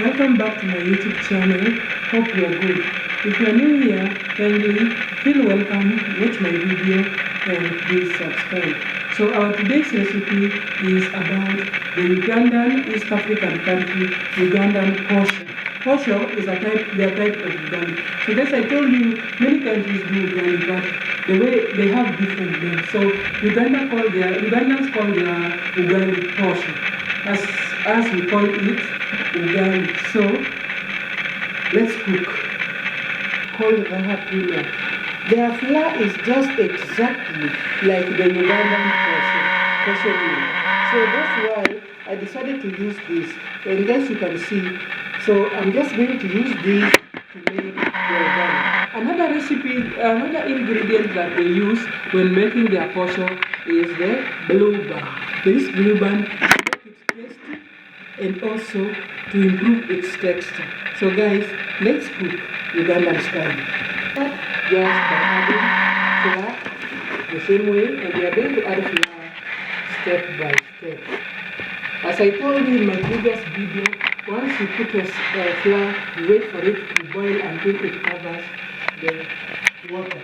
welcome back to my YouTube channel. Hope you are good. If you are new here, kindly feel welcome, watch my video and please subscribe. So our today's recipe is about the Ugandan East African country, Ugandan Posho. Posho is a type of Ugali. So guys, I told you many countries do Ugali, but the way they have different names. So Ugandans call their Ugali Posho, as we call it Ugali. So let's cook. Called Rahapula. Their flour is just exactly like the Ugandan Posho meal. So that's why I decided to use this. And guys, you can see. So I'm just going to use this to make the Ugali. Another ingredient that they use when making their Posho is the blue band. This blue band to make it tasty and also to improve its texture. So guys, let's cook Ugandan style. Just by adding flour the same way, and we are going to add flour step by step. As I told you in my previous video, once you put a flour, you wait for it to boil until it covers the water.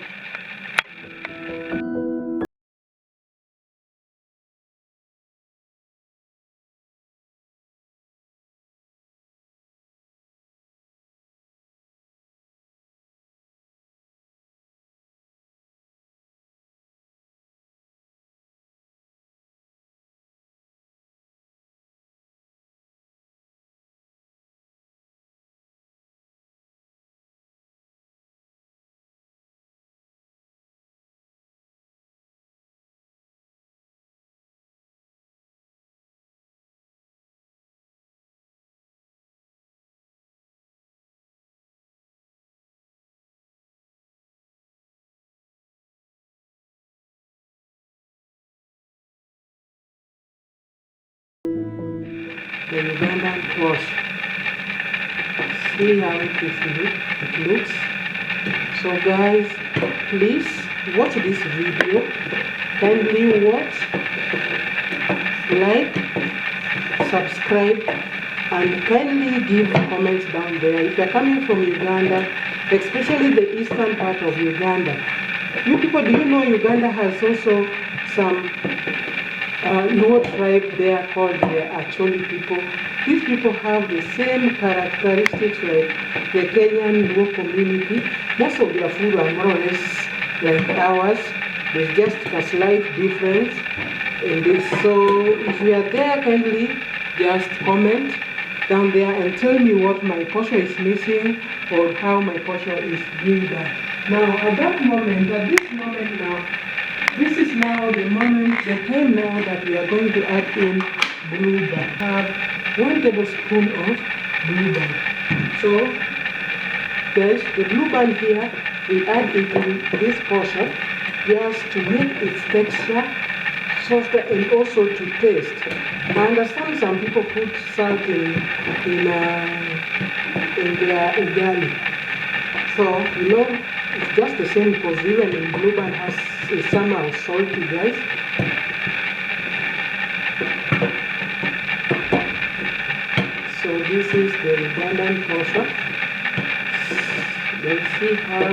The Ugandan Posho. See how it looks. So guys, please watch this video. Kindly watch, like, subscribe, and kindly give comments down there. If you're coming from Uganda, especially the eastern part of Uganda, you people, do you know Uganda has also some Luo tribe there called the Acholi people. These people have the same characteristics like the Kenyan Luo community. Most of their food are more or less like ours. There's just a slight difference in this. So if you are there, kindly just comment down there and tell me what my Posho is missing or how my Posho is doing that. Now at this moment now, this is now the time now that we are going to add in blue band. Have 1 tablespoon of blue band. So guys, the blue band here, we add it in this Posho just to make its texture softer and also to taste. I understand some people put salt in their ugali. So you know, it's just the same because even in blue band has somehow salty, guys. So this is the Ugandan Posho. Let's see how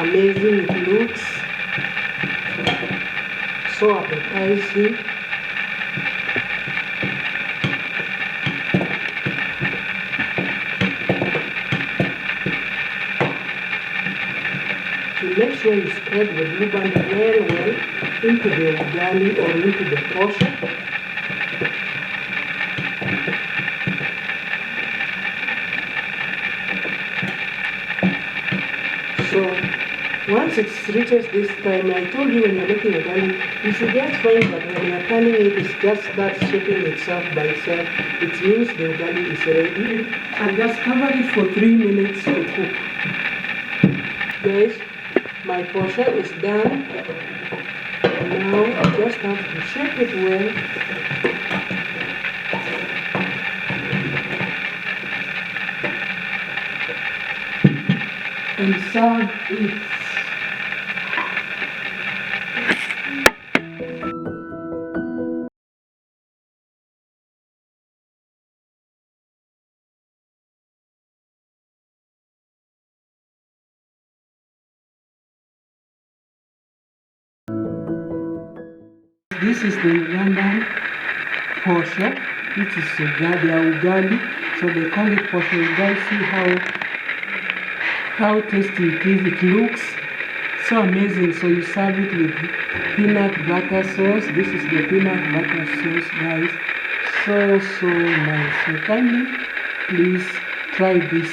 amazing it looks. So appetizing. Make sure you spread the blue band well into the ugali or into the Posho. So once it reaches this time, I told you when you're making ugali, you should just find that when you're turning it, it just starts shaping itself by itself. It means the ugali is ready. And just cover it for 3 minutes to cook. Guys, my Posho is done. Now I just have to shape it well. And serve it. This is the Ugandan Posho. It is their Ugali, so they call it Posho. You guys see how tasty it is. It looks so amazing. So you serve it with peanut butter sauce. This is the peanut butter sauce, guys. So nice. So kindly, please try this